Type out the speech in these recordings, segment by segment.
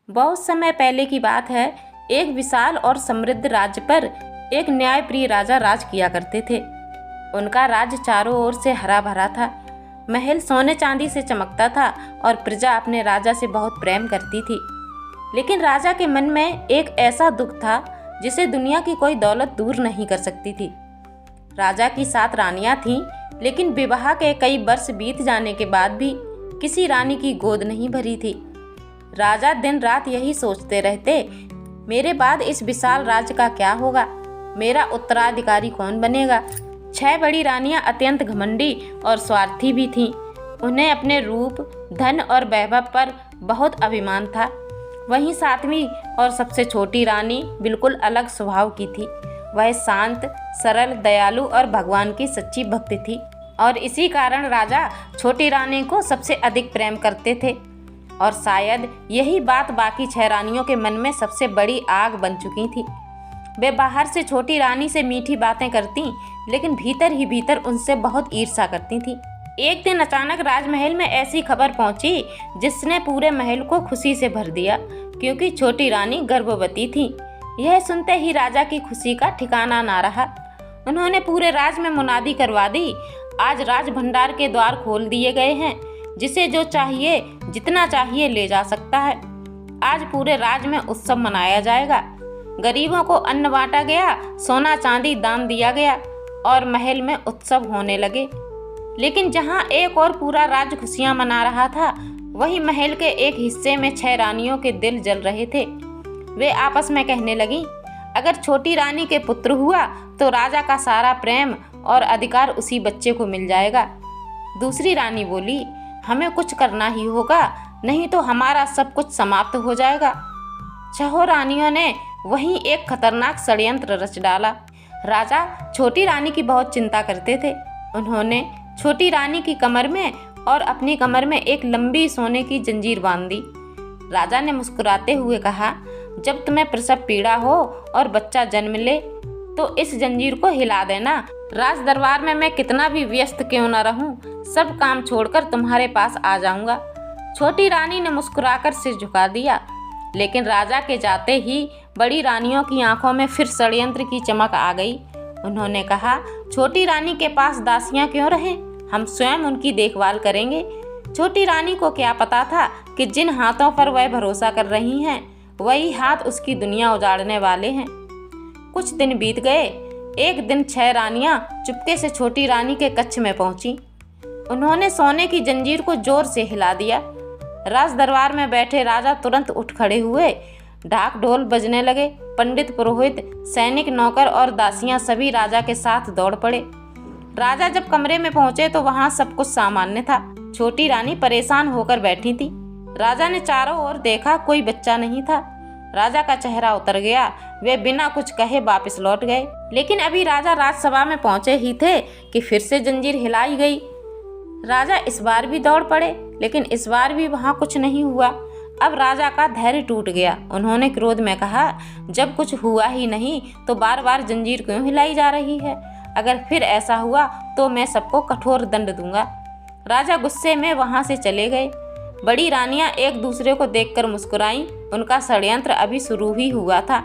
बहुत समय पहले की बात है। एक विशाल और समृद्ध राज्य पर एक न्यायप्रिय राजा राज किया करते थे। उनका राज्य चारों ओर से हरा भरा था। महल सोने चांदी से चमकता था और प्रजा अपने राजा से बहुत प्रेम करती थी। लेकिन राजा के मन में एक ऐसा दुख था जिसे दुनिया की कोई दौलत दूर नहीं कर सकती थी। राजा की 7 रानियां थीं, लेकिन विवाह के कई वर्ष बीत जाने के बाद भी किसी रानी की गोद नहीं भरी थी। राजा दिन रात यही सोचते रहते, मेरे बाद इस विशाल राज्य का क्या होगा, मेरा उत्तराधिकारी कौन बनेगा। 6 बड़ी रानियां अत्यंत घमंडी और स्वार्थी भी थीं। उन्हें अपने रूप, धन और वैभव पर बहुत अभिमान था। वहीं 7वीं और सबसे छोटी रानी बिल्कुल अलग स्वभाव की थी। वह शांत, सरल, दयालु और भगवान की सच्ची भक्त थी और इसी कारण राजा छोटी रानी को सबसे अधिक प्रेम करते थे। और शायद यही बात बाकी 6 रानियों के मन में सबसे बड़ी आग बन चुकी थी। वे बाहर से छोटी रानी से मीठी बातें करती, लेकिन भीतर ही भीतर उनसे बहुत ईर्ष्या करती थी। एक दिन अचानक राजमहल में ऐसी खबर पहुंची जिसने पूरे महल को खुशी से भर दिया, क्योंकि छोटी रानी गर्भवती थी। यह सुनते ही राजा की खुशी का ठिकाना ना रहा। उन्होंने पूरे राज में मुनादी करवा दी, आज राज भंडार के द्वार खोल दिए गए हैं, जिसे जो चाहिए जितना चाहिए ले जा सकता है। आज पूरे राज में उत्सव मनाया जाएगा। गरीबों को अन्न बांटा गया, सोना चांदी दान दिया गया और महल में उत्सव होने लगे। लेकिन जहां एक और पूरा राज खुशियां मना रहा था, वहीं महल के एक हिस्से में 6 रानियों के दिल जल रहे थे। वे आपस में कहने लगीं, अगर छोटी रानी के पुत्र हुआ तो राजा का सारा प्रेम और अधिकार उसी बच्चे को मिल जाएगा। दूसरी रानी बोली, हमें कुछ करना ही होगा, नहीं तो हमारा सब कुछ समाप्त हो जाएगा। 6 रानियों ने वहीं एक खतरनाक षड्यंत्र रच डाला। राजा छोटी रानी की बहुत चिंता करते थे। उन्होंने छोटी रानी की कमर में और अपनी कमर में एक लंबी सोने की जंजीर बांध दी। राजा ने मुस्कुराते हुए कहा, जब तुम्हें प्रसव पीड़ा हो और बच्चा जन्म ले तो इस जंजीर को हिला देना। राज दरबार में मैं कितना भी व्यस्त क्यों न रहूं, सब काम छोड़कर तुम्हारे पास आ जाऊंगा। छोटी रानी ने मुस्कुराकर सिर झुका दिया। लेकिन राजा के जाते ही बड़ी रानियों की आंखों में फिर षड्यंत्र की चमक आ गई। उन्होंने कहा, छोटी रानी के पास दासियां क्यों रहें, हम स्वयं उनकी देखभाल करेंगे। छोटी रानी को क्या पता था कि जिन हाथों पर वह भरोसा कर रही हैं, वही हाथ उसकी दुनिया उजाड़ने वाले हैं। कुछ दिन बीत गए। एक दिन 6 रानियां चुपके से छोटी रानी के कक्ष में पहुंची। उन्होंने सोने की जंजीर को जोर से हिला दिया। राज दरबार में बैठे राजा तुरंत उठ खड़े हुए। ढाक ढोल बजने लगे। पंडित, पुरोहित, सैनिक, नौकर और दासियां सभी राजा के साथ दौड़ पड़े। राजा जब कमरे में पहुंचे तो वहां सब कुछ सामान्य था। छोटी रानी परेशान होकर बैठी थी। राजा ने चारों ओर देखा, कोई बच्चा नहीं था। राजा का चेहरा उतर गया। वे बिना कुछ कहे वापस लौट गए। लेकिन अभी राजा राजसभा में पहुंचे ही थे कि फिर से जंजीर हिलाई गई। राजा इस बार भी दौड़ पड़े, लेकिन इस बार भी वहां कुछ नहीं हुआ। अब राजा का धैर्य टूट गया। उन्होंने क्रोध में कहा, जब कुछ हुआ ही नहीं तो बार बार जंजीर क्यों हिलाई जा रही है? अगर फिर ऐसा हुआ तो मैं सबको कठोर दंड दूंगा। राजा गुस्से में वहां से चले गए। बड़ी रानियां एक दूसरे को देखकर मुस्कुराईं। उनका षड्यंत्र अभी शुरू ही हुआ था।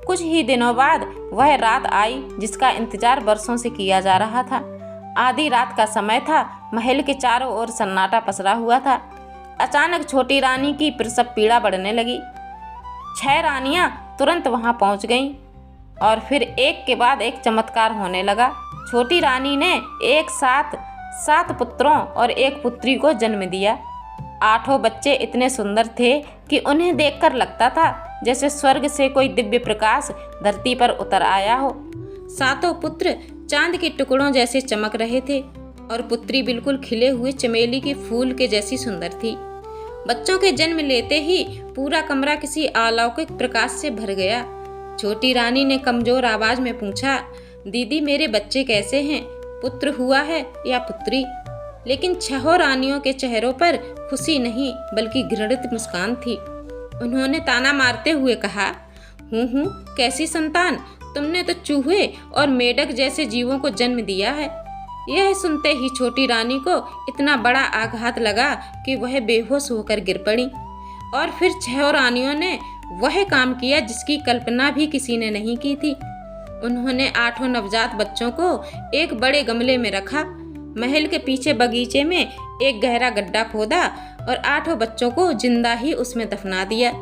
कुछ ही दिनों बाद वह रात आई जिसका इंतजार वर्षों से किया जा रहा था। आधी रात का समय था। महल के चारों ओर सन्नाटा पसरा हुआ था। अचानक छोटी रानी की प्रसव पीड़ा बढ़ने लगी। 6 रानियां तुरंत वहां पहुंच गईं और फिर एक के बाद एक चमत्कार होने लगा। छोटी रानी ने एक साथ 7 पुत्रों और 1 पुत्री को जन्म दिया। 8 बच्चे इतने सुंदर थे कि उन्हें देखकर लगता था जैसे स्वर्ग से कोई दिव्य प्रकाश धरती पर उतर आया हो। 7 पुत्र चांद के टुकड़ों जैसे चमक रहे थे और पुत्री बिल्कुल खिले हुए चमेली के फूल के जैसी सुंदर थी। बच्चों के जन्म लेते ही पूरा कमरा किसी अलौकिक प्रकाश से भर गया। छोटी रानी ने कमजोर आवाज में पूछा, दीदी मेरे बच्चे कैसे हैं, पुत्र हुआ है या पुत्री? लेकिन 6 रानियों के चेहरों पर खुशी नहीं बल्कि घृणित मुस्कान थी। उन्होंने ताना मारते हुए कहा, हूँ कैसी संतान, तुमने तो चूहे और मेढक जैसे जीवों को जन्म दिया है। यह सुनते ही छोटी रानी को इतना बड़ा आघात लगा कि वह बेहोश होकर गिर पड़ी। और फिर 6 रानियों ने वह काम किया जिसकी कल्पना भी किसी ने नहीं की थी। उन्होंने 8 नवजात बच्चों को एक बड़े गमले में रखा, महल के पीछे बगीचे में एक गहरा गड्ढा खोदा और 8 बच्चों को जिंदा ही उसमें दफना दिया।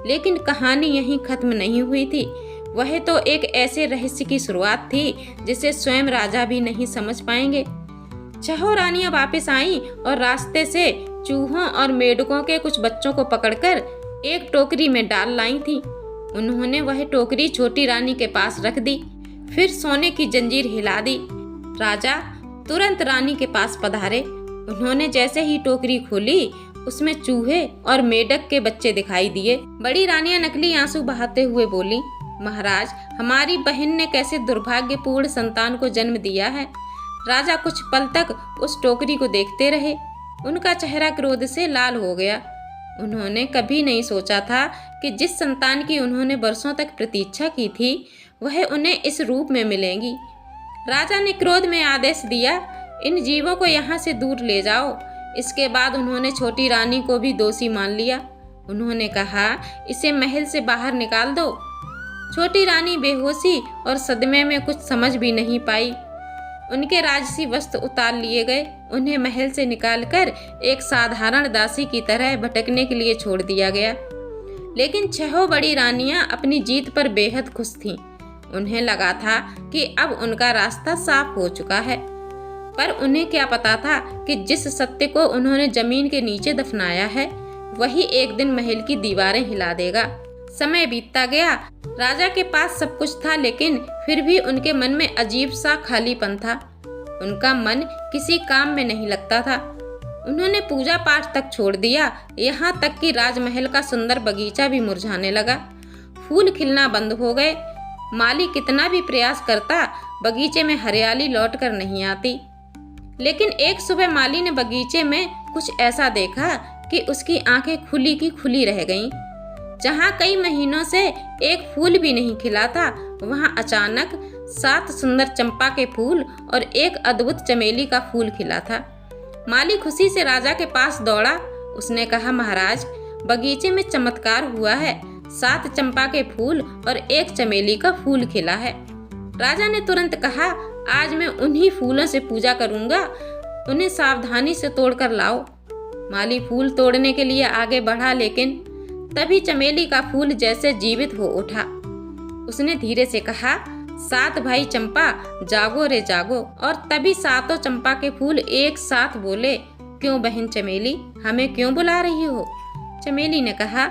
लेकिन कहानी यहीं खत्म नहीं हुई थी। वह तो एक ऐसे रहस्य की शुरुआत थी जिसे स्वयं राजा भी नहीं समझ पाएंगे। 6 रानियां वापस आईं और रास्ते से चूहों और मेढकों के कुछ बच्चों को पकड़कर एक टोकरी में डाल लाई थी। उन्होंने वह टोकरी छोटी रानी के पास रख दी, फिर सोने की जंजीर हिला दी। राजा तुरंत रानी के पास पधारे। उन्होंने जैसे ही टोकरी खोली, उसमें चूहे और मेढक के बच्चे दिखाई दिए। बड़ी रानियां नकली आंसू बहाते हुए बोली, महाराज, हमारी बहन ने कैसे दुर्भाग्यपूर्ण संतान को जन्म दिया है। राजा कुछ पल तक उस टोकरी को देखते रहे। उनका चेहरा क्रोध से लाल हो गया। उन्होंने कभी नहीं सोचा था कि जिस संतान की उन्होंने बरसों तक प्रतीक्षा की थी, वह उन्हें इस रूप में मिलेंगी। राजा ने क्रोध में आदेश दिया, इन जीवों को यहाँ से दूर ले जाओ। इसके बाद उन्होंने छोटी रानी को भी दोषी मान लिया। उन्होंने कहा, इसे महल से बाहर निकाल दो। छोटी रानी बेहोशी और सदमे में कुछ समझ भी नहीं पाई। उनके राजसी वस्त्र उतार लिए गए। उन्हें महल से निकालकर एक साधारण दासी की तरह भटकने के लिए छोड़ दिया गया। लेकिन 6 बड़ी रानियां अपनी जीत पर बेहद खुश थीं। उन्हें लगा था कि अब उनका रास्ता साफ हो चुका है, पर उन्हें क्या पता था कि जिस सत्य को उन्होंने जमीन के नीचे दफनाया है, वही एक दिन महल की दीवारें हिला देगा। समय बीतता गया। राजा के पास सब कुछ था, लेकिन फिर भी उनके मन में अजीब सा खालीपन था। उनका मन किसी काम में नहीं लगता था। उन्होंने पूजा पाठ तक छोड़ दिया, यहाँ तक कि राजमहल का सुंदर बगीचा भी मुरझाने लगा। फूल खिलना बंद हो गए। माली कितना भी प्रयास करता, बगीचे में हरियाली लौट कर नहीं आती। लेकिन एक सुबह माली ने बगीचे में कुछ ऐसा देखा कि उसकी आंखें खुली की खुली रह गईं। जहाँ कई महीनों से एक फूल भी नहीं खिला था, वहाँ अचानक 7 सुंदर चंपा के फूल और एक अद्भुत चमेली का फूल खिला था। माली खुशी से राजा के पास दौड़ा। उसने कहा, महाराज, बगीचे में चमत्कार हुआ है। 7 चंपा के फूल और एक चमेली का फूल खिला है। राजा ने तुरंत कहा, आज मैं उन्हीं फूलों से पूजा करूंगा। उन्हें सावधानी से तोड़कर लाओ। माली फूल तोड़ने के लिए आगे बढ़ा, लेकिन तभी चमेली का फूल जैसे जीवित हो उठा। उसने धीरे से कहा, 7 भाई चंपा, जागो रे जागो। और तभी 7 चंपा के फूल एक साथ बोले, क्यों बहन चमेली, हमें क्यों बुला रही हो? चमेली ने कहा,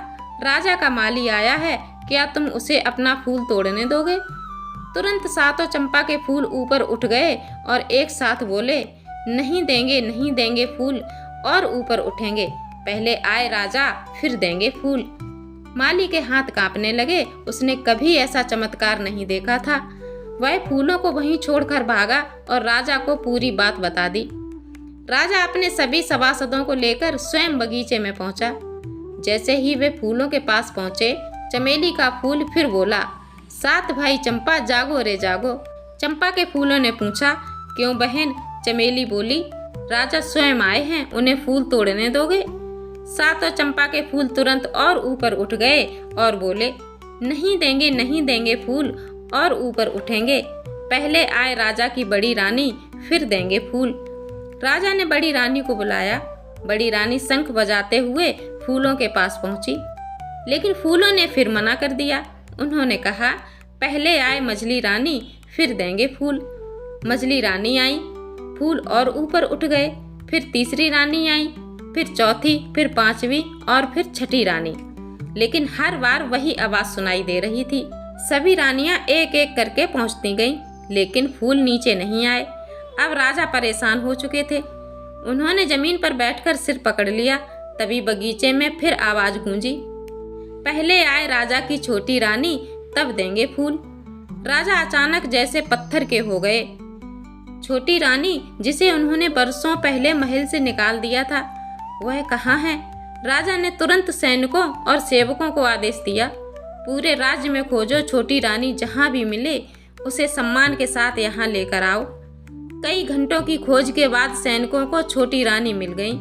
राजा का माली आया है, क्या तुम उसे अपना फूल तोड़ने दोगे? तुरंत 7 चंपा के फूल ऊपर उठ गए और एक साथ बोले, नहीं देंगे, नहीं देंगे फूल, और ऊपर उठेंगे। पहले आए राजा, फिर देंगे फूल। माली के हाथ कांपने लगे। उसने कभी ऐसा चमत्कार नहीं देखा था। वह फूलों को वहीं छोड़कर भागा और राजा को पूरी बात बता दी। राजा अपने सभी सभासदों को लेकर स्वयं बगीचे में पहुंचा। जैसे ही वे फूलों के पास पहुंचे, चमेली का फूल फिर बोला, 7 भाई चंपा, जागो रे जागो। चंपा के फूलों ने पूछा, क्यों बहन? चमेली बोली, राजा स्वयं आए हैं, उन्हें फूल तोड़ने दोगे? 7 चंपा के फूल तुरंत और ऊपर उठ गए और बोले, नहीं देंगे, नहीं देंगे फूल, और ऊपर उठेंगे। पहले आए राजा की बड़ी रानी, फिर देंगे फूल। राजा ने बड़ी रानी को बुलाया। बड़ी रानी शंख बजाते हुए फूलों के पास पहुंची, लेकिन फूलों ने फिर मना कर दिया। उन्होंने कहा, पहले आए मछली रानी, फिर देंगे फूल। मछली रानी आई, फूल और ऊपर उठ गए। फिर तीसरी रानी आई, फिर चौथी, फिर 5वीं और फिर 6ठी रानी। लेकिन हर बार वही आवाज सुनाई दे रही थी। सभी रानियां एक एक करके पहुंचती गईं, लेकिन फूल नीचे नहीं आए। अब राजा परेशान हो चुके थे। उन्होंने जमीन पर बैठकर सिर पकड़ लिया। तभी बगीचे में फिर आवाज गूंजी, पहले आए राजा की छोटी रानी, तब देंगे फूल। राजा अचानक जैसे पत्थर के हो गए। छोटी रानी, जिसे उन्होंने बरसों पहले महल से निकाल दिया था, वह कहाँ है? राजा ने तुरंत सैनिकों और सेवकों को आदेश दिया, पूरे राज्य में खोजो, छोटी रानी जहाँ भी मिले उसे सम्मान के साथ यहाँ लेकर आओ। कई घंटों की खोज के बाद सैनिकों को छोटी रानी मिल गई।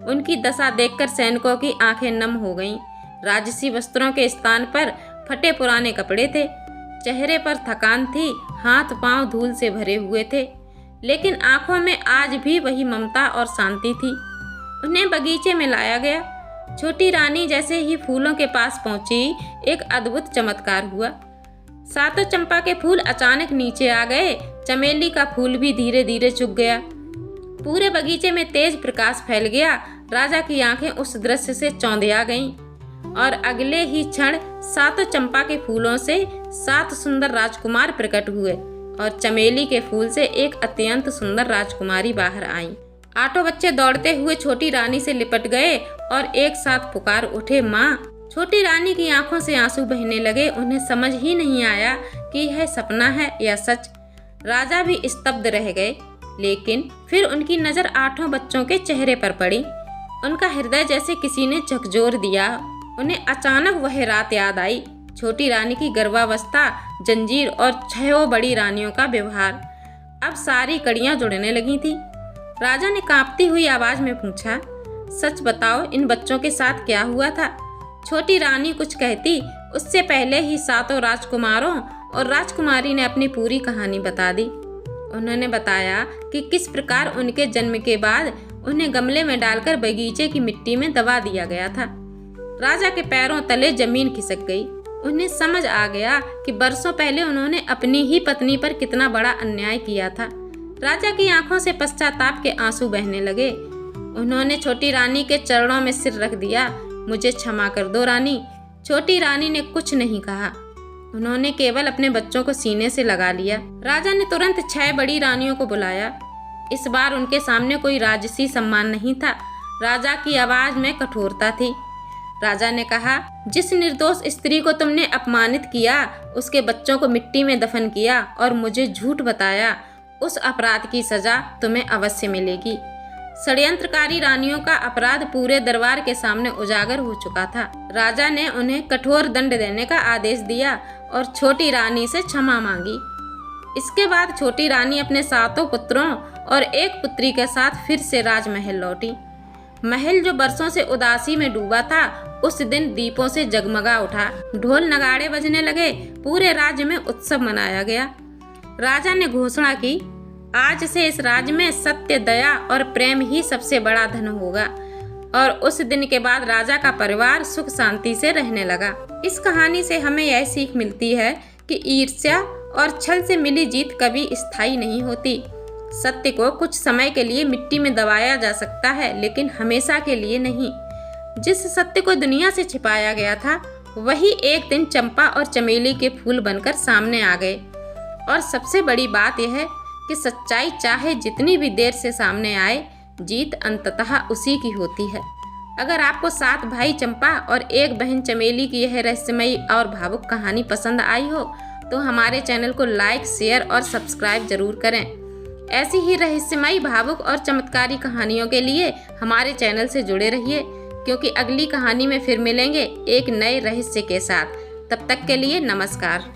उनकी दशा देखकर सैनिकों की आंखें नम हो गईं। राजसी वस्त्रों के स्थान पर फटे पुराने कपड़े थे। चेहरे पर थकान थी, हाथ पांव धूल से भरे हुए थे, लेकिन आंखों में आज भी वही ममता और शांति थी। उन्हें बगीचे में लाया गया। छोटी रानी जैसे ही फूलों के पास पहुंची, एक अद्भुत चमत्कार हुआ। सातों चंपा के फूल अचानक नीचे आ गए। चमेली का फूल भी धीरे धीरे सूख गया। पूरे बगीचे में तेज प्रकाश फैल गया। राजा की आंखें उस दृश्य से चौंधिया गईं और अगले ही क्षण सातों चंपा के फूलों से 7 सुंदर राजकुमार प्रकट हुए और चमेली के फूल से एक अत्यंत सुंदर राजकुमारी बाहर आईं। 8 बच्चे दौड़ते हुए छोटी रानी से लिपट गए और एक साथ पुकार उठे, माँ। छोटी रानी की आंखों से आंसू बहने लगे। उन्हें समझ ही नहीं आया कि यह सपना है या सच। राजा भी स्तब्ध रह गए, लेकिन फिर उनकी नजर 8 बच्चों के चेहरे पर पड़ी। उनका हृदय जैसे किसी ने झकझोर दिया। उन्हें अचानक वह रात याद आई। छोटी रानी की गर्भावस्था, जंजीर और 6 बड़ी रानियों का व्यवहार। अब सारी कड़ियां जुड़ने लगी थी। राजा ने कांपती हुई आवाज में पूछा, सच बताओ, इन बच्चों के साथ क्या हुआ था? छोटी रानी कुछ कहती, उससे पहले ही 7 राजकुमारों और राजकुमारी ने अपनी पूरी कहानी बता दी। उन्होंने बताया कि किस प्रकार उनके जन्म के बाद उन्हें गमले में डालकर बगीचे की मिट्टी में दबा दिया गया था। राजा के पैरों तले जमीन खिसक गई। उन्हें समझ आ गया कि बरसों पहले उन्होंने अपनी ही पत्नी पर कितना बड़ा अन्याय किया था। राजा की आंखों से पश्चाताप के आंसू बहने लगे। उन्होंने छोटी रानी के चरणों में सिर रख दिया। मुझे क्षमा कर दो रानी। छोटी रानी ने कुछ नहीं कहा। उन्होंने केवल अपने बच्चों को सीने से लगा लिया। राजा ने तुरंत 6 बड़ी रानियों को बुलाया। इस बार उनके सामने कोई राजसी सम्मान नहीं था। राजा की आवाज में कठोरता थी। राजा ने कहा, जिस निर्दोष स्त्री को तुमने अपमानित किया, उसके बच्चों को मिट्टी में दफन किया और मुझे झूठ बताया, उस अपराध की सजा तुम्हें अवश्य मिलेगी। षड्यंत्रकारी रानियों का अपराध पूरे दरबार के सामने उजागर हो चुका था। राजा ने उन्हें कठोर दंड देने का आदेश दिया और छोटी रानी से क्षमा मांगी। इसके बाद छोटी रानी अपने 7 पुत्रों और एक पुत्री के साथ फिर से राजमहल लौटी। महल जो बरसों से उदासी में डूबा था, उस दिन दीपों से जगमगा उठा। ढोल नगाड़े बजने लगे। पूरे राज्य में उत्सव मनाया गया। राजा ने घोषणा की, आज से इस राज्य में सत्य, दया और प्रेम ही सबसे बड़ा धन होगा। और उस दिन के बाद राजा का परिवार सुख शांति से रहने लगा। इस कहानी से हमें यह सीख मिलती है कि ईर्ष्या और छल से मिली जीत कभी स्थायी नहीं होती। सत्य को कुछ समय के लिए मिट्टी में दबाया जा सकता है, लेकिन हमेशा के लिए नहीं। जिस सत्य को दुनिया से छिपाया गया था, वही एक दिन चंपा और चमेली के फूल बनकर सामने आ गए। और सबसे बड़ी बात यह है कि सच्चाई चाहे जितनी भी देर से सामने आए, जीत अंततः उसी की होती है। अगर आपको 7 भाई चंपा और 1 बहन चमेली की यह रहस्यमयी और भावुक कहानी पसंद आई हो, तो हमारे चैनल को लाइक, शेयर और सब्सक्राइब जरूर करें। ऐसी ही रहस्यमयी, भावुक और चमत्कारी कहानियों के लिए हमारे चैनल से जुड़े रहिए, क्योंकि अगली कहानी में फिर मिलेंगे एक नए रहस्य के साथ। तब तक के लिए नमस्कार।